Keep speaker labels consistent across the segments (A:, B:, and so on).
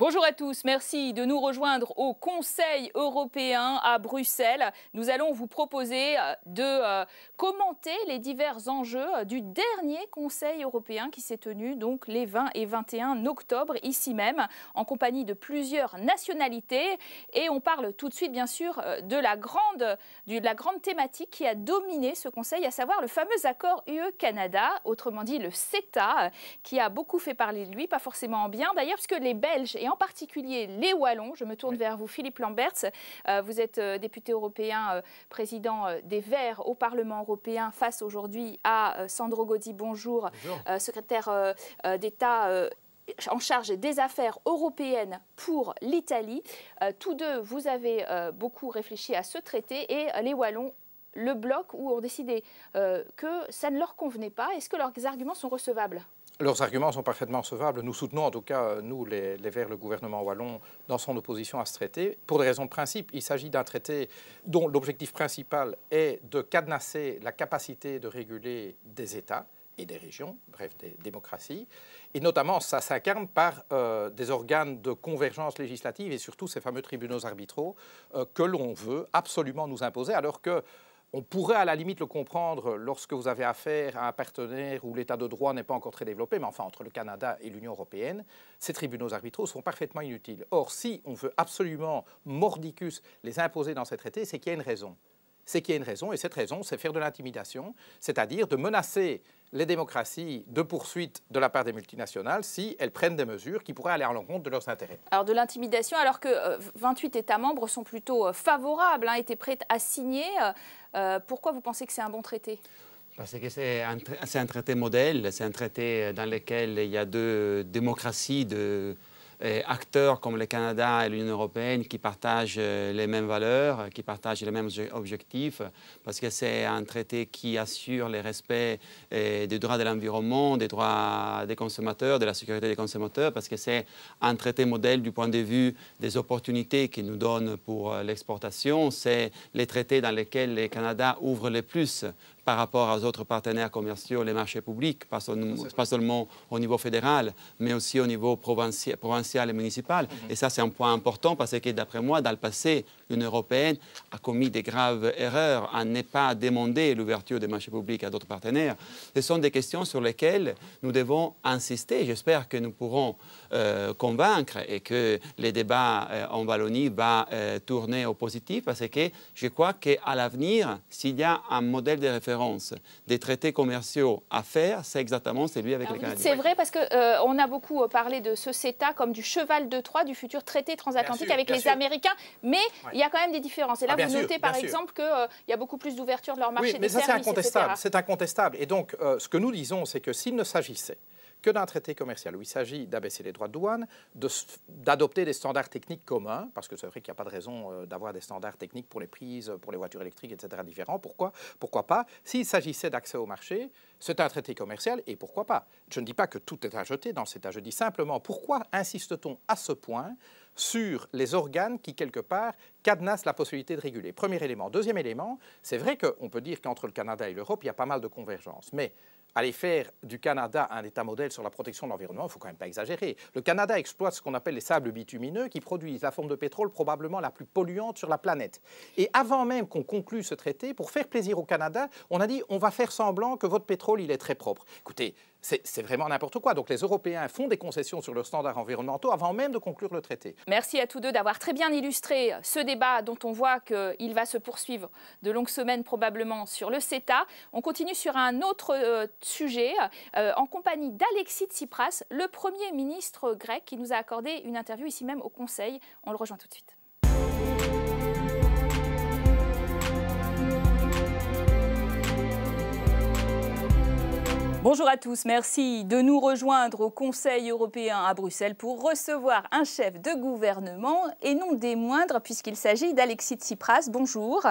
A: Bonjour à tous, merci de nous rejoindre au Conseil européen à Bruxelles. Nous allons vous proposer de commenter les divers enjeux du dernier Conseil européen qui s'est tenu donc les 20 et 21 octobre ici même en compagnie de plusieurs nationalités. Et on parle tout de suite bien sûr de la grande thématique qui a dominé ce Conseil, à savoir le fameux accord UE-Canada, autrement dit le CETA, qui a beaucoup fait parler de lui, pas forcément en bien d'ailleurs, puisque les Belges et en particulier les Wallons, je me tourne vers vous Philippe Lamberts, vous êtes député européen, président des Verts au Parlement européen, face aujourd'hui à Sandro Gozi, bonjour. Secrétaire d'État en charge des affaires européennes pour l'Italie. Tous deux, vous avez beaucoup réfléchi à ce traité et les Wallons, le bloc, où ont décidé que ça ne leur convenait pas. Est-ce que leurs arguments sont recevables ?
B: Leurs arguments sont parfaitement recevables. Nous soutenons en tout cas, nous les Verts, le gouvernement wallon, dans son opposition à ce traité. Pour des raisons de principe, il s'agit d'un traité dont l'objectif principal est de cadenasser la capacité de réguler des États et des régions, bref, des démocraties. Et notamment, ça s'incarne par des organes de convergence législative et surtout ces fameux tribunaux arbitraux que l'on veut absolument nous imposer, alors que on pourrait à la limite le comprendre lorsque vous avez affaire à un partenaire où l'état de droit n'est pas encore très développé, mais enfin entre le Canada et l'Union européenne, ces tribunaux arbitraux sont parfaitement inutiles. Or, si on veut absolument mordicus les imposer dans ces traités, c'est qu'il y a une raison. C'est qu'il y a une raison, et cette raison, c'est faire de l'intimidation, c'est-à-dire de menacer les démocraties de poursuite de la part des multinationales si elles prennent des mesures qui pourraient aller à l'encontre de leurs intérêts.
A: Alors de l'intimidation, alors que 28 États membres sont plutôt favorables, étaient prêts à signer. Pourquoi vous pensez que c'est un bon traité ?
C: Parce que c'est un traité modèle, c'est un traité dans lequel il y a deux démocraties, acteurs comme le Canada et l'Union européenne qui partagent les mêmes valeurs, qui partagent les mêmes objectifs, parce que c'est un traité qui assure le respect des droits de l'environnement, des droits des consommateurs, de la sécurité des consommateurs, parce que c'est un traité modèle du point de vue des opportunités qu'il nous donne pour l'exportation. C'est les traités dans lesquels le Canada ouvre le plus par rapport aux autres partenaires commerciaux, les marchés publics, pas seulement au niveau fédéral, mais aussi au niveau provincial et municipal. Et ça, c'est un point important parce que, d'après moi, dans le passé, l'Union européenne a commis des graves erreurs à ne pas demander l'ouverture des marchés publics à d'autres partenaires. Ce sont des questions sur lesquelles nous devons insister. J'espère que nous pourrons convaincre et que les débats en Wallonie vont tourner au positif parce que je crois qu'à l'avenir, s'il y a un modèle de référence des traités commerciaux à faire, c'est exactement celui avec les Canadiens.
A: C'est vrai parce qu'on a beaucoup parlé de ce CETA comme du cheval de Troie du futur traité transatlantique avec les Américains, mais il y a quand même des différences. Et là, vous notez par exemple qu'il y a beaucoup plus d'ouverture de leur marché des services,
B: c'est incontestable. C'est incontestable. Et donc, ce que nous disons, c'est que s'il ne s'agissait que d'un traité commercial où il s'agit d'abaisser les droits de douane, d'adopter des standards techniques communs, parce que c'est vrai qu'il n'y a pas de raison d'avoir des standards techniques pour les prises, pour les voitures électriques, etc. différents. Pourquoi pas? S'il s'agissait d'accès au marché, c'est un traité commercial et pourquoi pas? Je ne dis pas que tout est à jeter dans cet CETA. Je dis simplement pourquoi insiste-t-on à ce point sur les organes qui, quelque part, cadenassent la possibilité de réguler. Premier élément. Deuxième élément, c'est vrai qu'on peut dire qu'entre le Canada et l'Europe, il y a pas mal de convergence. Mais aller faire du Canada un État modèle sur la protection de l'environnement, il ne faut quand même pas exagérer. Le Canada exploite ce qu'on appelle les sables bitumineux qui produisent la forme de pétrole probablement la plus polluante sur la planète. Et avant même qu'on conclue ce traité, pour faire plaisir au Canada, on a dit on va faire semblant que votre pétrole il est très propre. Écoutez, c'est vraiment n'importe quoi. Donc les Européens font des concessions sur leurs standards environnementaux avant même de conclure le traité.
A: Merci à tous deux d'avoir très bien illustré ce débat dont on voit qu'il va se poursuivre de longues semaines probablement sur le CETA. On continue sur un autre sujet en compagnie d'Alexis Tsipras, le Premier ministre grec qui nous a accordé une interview ici même au Conseil. On le rejoint tout de suite. Bonjour à tous, merci de nous rejoindre au Conseil européen à Bruxelles pour recevoir un chef de gouvernement et non des moindres puisqu'il s'agit d'Alexis Tsipras. Bonjour.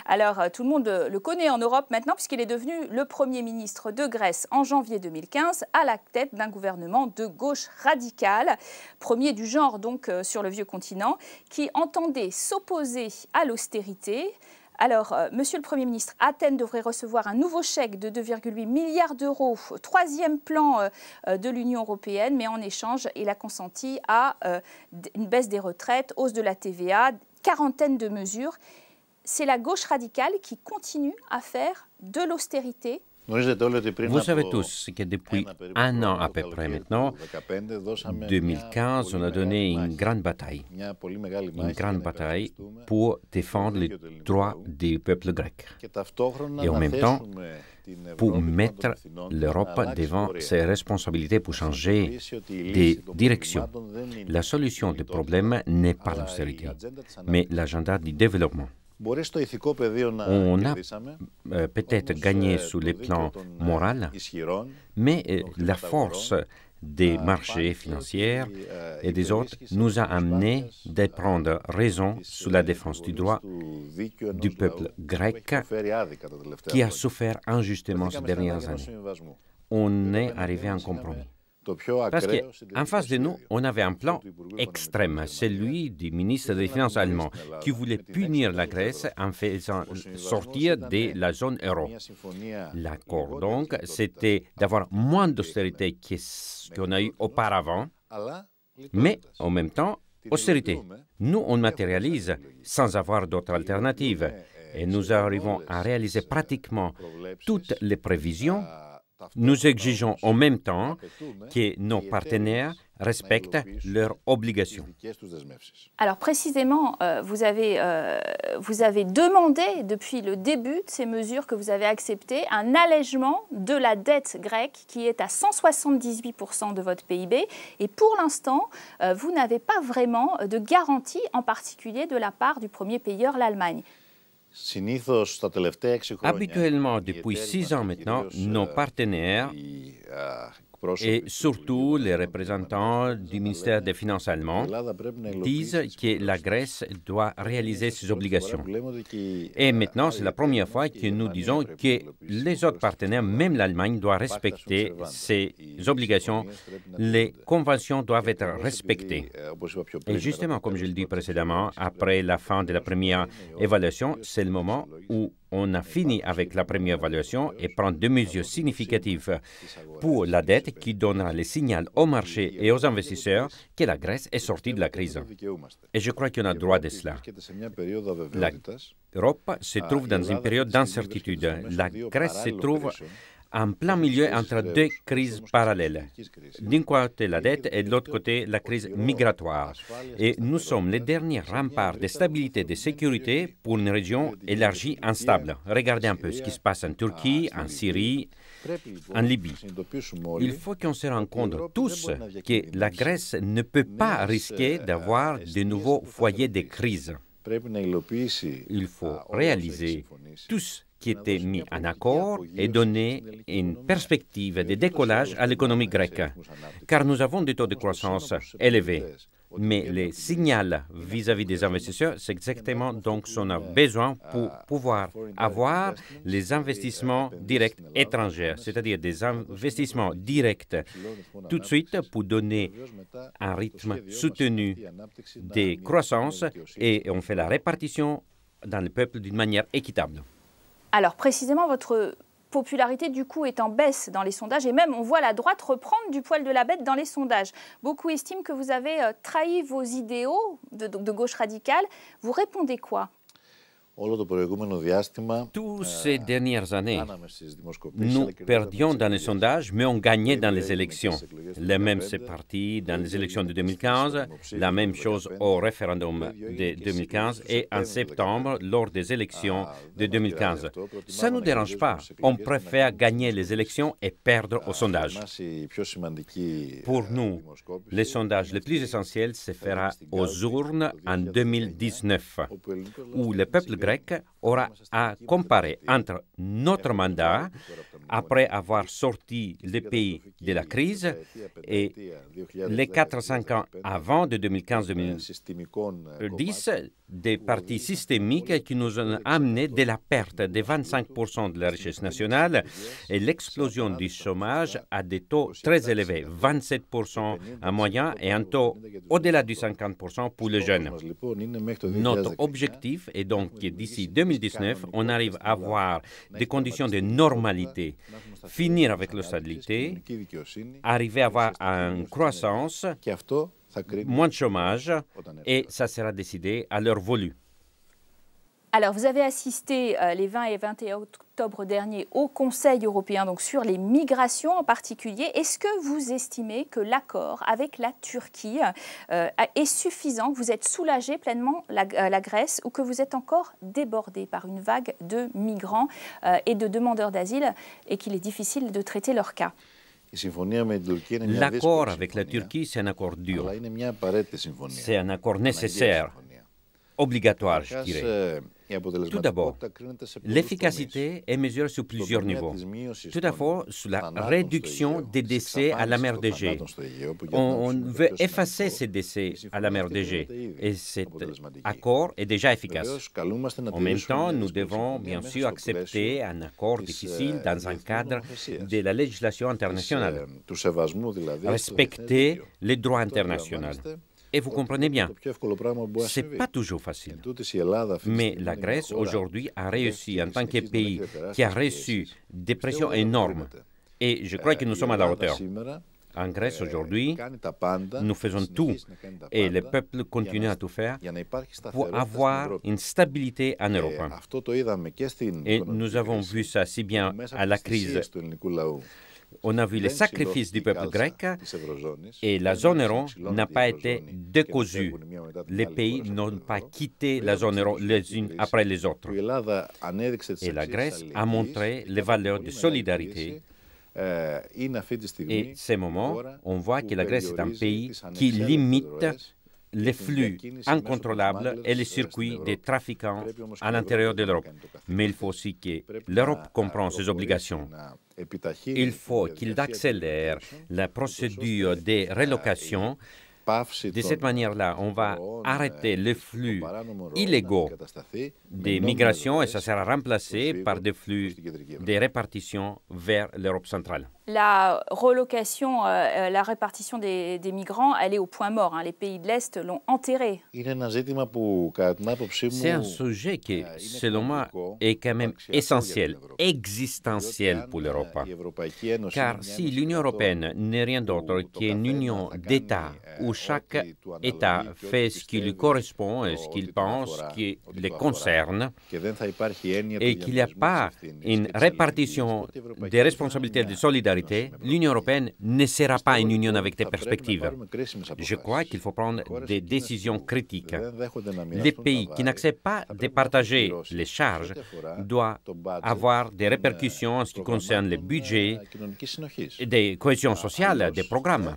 A: Alors tout le monde le connaît en Europe maintenant puisqu'il est devenu le Premier ministre de Grèce en janvier 2015 à la tête d'un gouvernement de gauche radicale, premier du genre donc sur le vieux continent, qui entendait s'opposer à l'austérité, Alors, Monsieur le Premier ministre, Athènes devrait recevoir un nouveau chèque de 2,8 milliards d'euros, troisième plan de l'Union européenne, mais en échange, il a consenti à une baisse des retraites, hausse de la TVA, quarantaine de mesures. C'est la gauche radicale qui continue à faire de l'austérité.
D: Vous savez tous que depuis un an à peu près maintenant, 2015, on a donné une grande bataille pour défendre les droits du peuple grec. Et en même temps, pour mettre l'Europe devant ses responsabilités pour changer des directions. La solution du problème n'est pas l'austérité, mais l'agenda du développement. On a peut-être gagné sur le plan moral, mais la force des marchés financiers et des autres nous a amené à prendre raison sur la défense du droit du peuple grec qui a souffert injustement ces dernières années. On est arrivé à un compromis. Parce qu'en face de nous, on avait un plan extrême, celui du ministre des Finances allemand, qui voulait punir la Grèce en faisant sortir de la zone euro. L'accord, donc, c'était d'avoir moins d'austérité que ce qu'on a eu auparavant, mais en même temps, austérité. Nous, on matérialise sans avoir d'autres alternatives, et nous arrivons à réaliser pratiquement toutes les prévisions. Nous exigeons en même temps que nos partenaires respectent leurs obligations.
A: Alors précisément, vous avez demandé depuis le début de ces mesures que vous avez acceptées un allègement de la dette grecque qui est à 178% de votre PIB. Et pour l'instant, vous n'avez pas vraiment de garantie, en particulier de la part du premier payeur, l'Allemagne.
D: Habituellement, depuis 6 ans maintenant, nos partenaires et surtout les représentants du ministère des Finances allemand disent que la Grèce doit réaliser ses obligations. Et maintenant, c'est la première fois que nous disons que les autres partenaires, même l'Allemagne, doit respecter ses obligations. Les conventions doivent être respectées. Et justement, comme je le dis précédemment, après la fin de la première évaluation, c'est le moment où on a fini avec la première évaluation et prend des mesures significatives pour la dette qui donnera le signal au marché et aux investisseurs que la Grèce est sortie de la crise. Et je crois qu'on a droit de cela. L'Europe se trouve dans une période d'incertitude. La Grèce se trouve en plein milieu entre deux crises parallèles. D'un côté la dette et de l'autre côté la crise migratoire. Et nous sommes les derniers remparts de stabilité et de sécurité pour une région élargie instable. Regardez un peu ce qui se passe en Turquie, en Syrie, en Libye. Il faut qu'on se rende compte tous que la Grèce ne peut pas risquer d'avoir de nouveaux foyers de crise. Il faut réaliser tous qui était mis en accord et donner une perspective de décollage à l'économie grecque, car nous avons des taux de croissance élevés. Mais le signal vis-à-vis des investisseurs, c'est exactement donc ce qu'on a besoin pour pouvoir avoir les investissements directs étrangers, c'est-à-dire des investissements directs tout de suite pour donner un rythme soutenu de croissance et on fait la répartition dans le peuple d'une manière équitable.
A: Alors précisément, votre popularité du coup est en baisse dans les sondages et même on voit la droite reprendre du poil de la bête dans les sondages. Beaucoup estiment que vous avez trahi vos idéaux de gauche radicale. Vous répondez quoi ?
D: Toutes ces dernières années, nous perdions dans les sondages, mais on gagnait dans les élections. Le même s'est parti dans les élections de 2015, la même chose au référendum de 2015 et en septembre lors des élections de 2015. Ça ne nous dérange pas. On préfère gagner les élections et perdre au sondage. Pour nous, le sondage le plus essentiel se fera aux urnes en 2019, où le peuple grec aura à comparer entre notre mandat, après avoir sorti le pays de la crise, et les 4-5 ans avant de 2015-2010, des parties systémiques qui nous ont amené de la perte de 25% de la richesse nationale et l'explosion du chômage à des taux très élevés, 27% en moyen et un taux au-delà du 50% pour les jeunes. Notre objectif est donc que d'ici 2019, on arrive à avoir des conditions de normalité, finir avec l'austérité, arriver à avoir une croissance, moins de chômage, et ça sera décidé à l'heure voulue.
A: Alors, vous avez assisté les 20 et 21 octobre dernier au Conseil européen donc sur les migrations en particulier. Est-ce que vous estimez que l'accord avec la Turquie est suffisant, que vous êtes soulagé pleinement la Grèce ou que vous êtes encore débordé par une vague de migrants et de demandeurs d'asile et qu'il est difficile de traiter leur cas?
D: L'accord avec la Turquie, c'est un accord dur. C'est un accord nécessaire, obligatoire, je dirais. Tout d'abord, l'efficacité est mesurée sur plusieurs niveaux. Tout d'abord, sur la réduction des décès à la mer d'Égée. On veut effacer ces décès à la mer d'Égée et cet accord est déjà efficace. En même temps, nous devons bien sûr accepter un accord difficile dans un cadre de la législation internationale. Respecter les droits internationaux. Et vous comprenez bien, ce n'est pas toujours facile. Mais la Grèce, aujourd'hui, a réussi en tant que pays qui a reçu des pressions énormes. Et je crois que nous sommes à la hauteur. En Grèce, aujourd'hui, nous faisons tout, et le peuple continue à tout faire pour avoir une stabilité en Europe. Et nous avons vu ça si bien à la crise. On a vu les sacrifices du peuple grec et la zone euro n'a pas été décousue. Les pays n'ont pas quitté la zone euro les unes après les autres. Et la Grèce a montré les valeurs de solidarité. Et ces moments, on voit que la Grèce est un pays qui limite les flux incontrôlables et les circuits des trafiquants à l'intérieur de l'Europe. Mais il faut aussi que l'Europe comprenne ses obligations. Il faut qu'il accélère la procédure de relocation. De cette manière-là, on va arrêter les flux illégaux des migrations et ça sera remplacé par des flux de répartition vers l'Europe centrale.
A: La relocation, la répartition des migrants, elle est au point mort. Les pays de l'Est l'ont enterré.
D: C'est un sujet qui, selon moi, est quand même essentiel, existentiel pour l'Europe. Car si l'Union européenne n'est rien d'autre qu'une union d'États où chaque État fait ce qui lui correspond et ce qu'il pense qui les concerne, et qu'il n'y a pas une répartition des responsabilités de solidarité, l'Union européenne ne sera pas une union avec des perspectives. Je crois qu'il faut prendre des décisions critiques. Les pays qui n'acceptent pas de partager les charges doivent avoir des répercussions en ce qui concerne les budgets, des cohésions sociales, des programmes.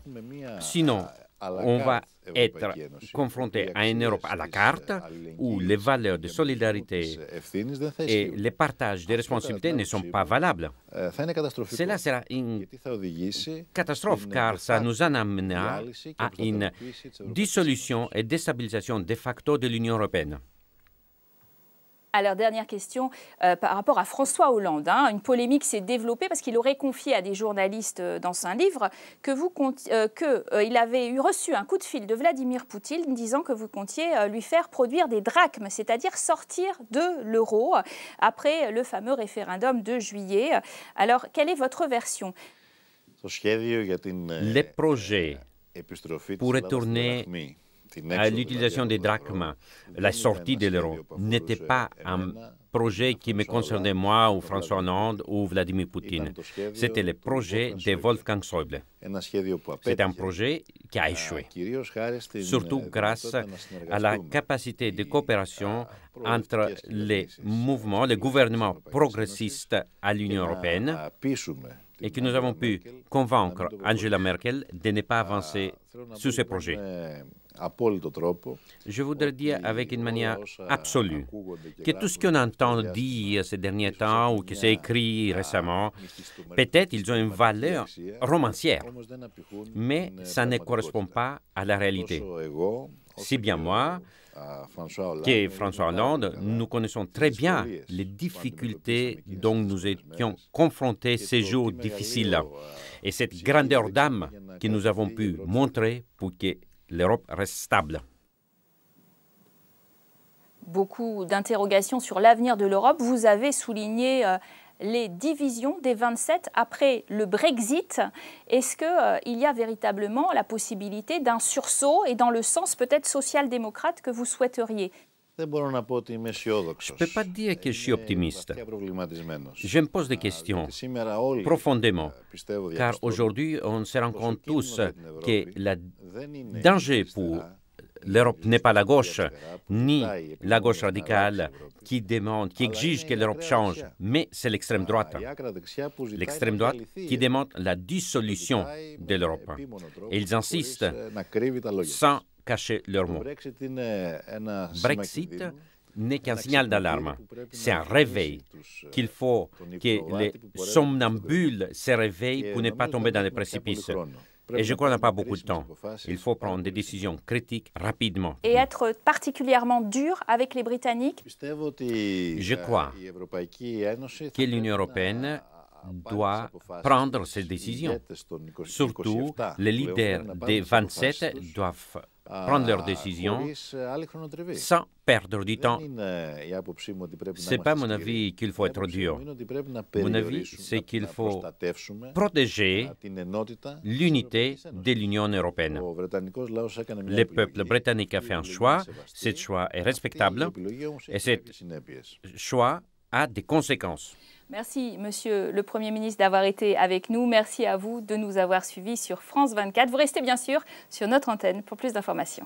D: Sinon, on va être confronté à une Europe à la carte où les valeurs de solidarité et les partages des responsabilités ne sont pas valables. Cela sera une catastrophe car ça nous amènera à une dissolution et déstabilisation de facto de l'Union européenne.
A: Alors, dernière question par rapport à François Hollande. Une polémique s'est développée parce qu'il aurait confié à des journalistes dans un livre qu'il avait reçu un coup de fil de Vladimir Poutine disant que vous comptiez lui faire produire des drachmes, c'est-à-dire sortir de l'euro après le fameux référendum de juillet. Alors, quelle est votre version?
D: Les projets pour retourner à l'utilisation des drachmes, la sortie de l'euro, n'était pas un projet qui me concernait moi ou François Hollande ou Vladimir Poutine. C'était le projet de Wolfgang Schäuble. C'est un projet qui a échoué, surtout grâce à la capacité de coopération entre les mouvements, les gouvernements progressistes à l'Union européenne et que nous avons pu convaincre Angela Merkel de ne pas avancer sur ce projet. Je voudrais dire avec une manière absolue que tout ce qu'on entend dire ces derniers temps ou que c'est écrit récemment, peut-être ils ont une valeur romancière, mais ça ne correspond pas à la réalité. Si bien moi, qu'est François Hollande, nous connaissons très bien les difficultés dont nous étions confrontés ces jours difficiles et cette grandeur d'âme que nous avons pu montrer pour que l'Europe reste stable.
A: Beaucoup d'interrogations sur l'avenir de l'Europe. Vous avez souligné les divisions des 27 après le Brexit. Est-ce qu'il y a véritablement la possibilité d'un sursaut et dans le sens peut-être social-démocrate que vous souhaiteriez?
D: Je ne peux pas dire que je suis optimiste. Je me pose des questions profondément, car aujourd'hui, on se rend compte tous que le danger pour l'Europe n'est pas la gauche, ni la gauche radicale qui demande, qui exige que l'Europe change, mais c'est l'extrême droite. L'extrême droite qui demande la dissolution de l'Europe. Et ils insistent sans cacher leurs mots. Brexit n'est qu'un signal d'alarme. C'est un réveil qu'il faut que les somnambules se réveillent pour ne pas tomber dans les précipices. Et je crois qu'on n'a pas beaucoup de temps. Il faut prendre des décisions critiques rapidement.
A: Et être particulièrement dur avec les Britanniques?
D: Je crois que l'Union européenne doit prendre ces décisions. Surtout, les leaders des 27 doivent prendre leurs décisions sans perdre du temps. Ce n'est pas mon avis qu'il faut être dur. Mon avis, c'est qu'il faut protéger l'unité de l'Union européenne. Le peuple britannique a fait un choix, ce choix est respectable et ce choix a des conséquences.
A: Merci, Monsieur le Premier ministre, d'avoir été avec nous. Merci à vous de nous avoir suivis sur France 24. Vous restez bien sûr sur notre antenne pour plus d'informations.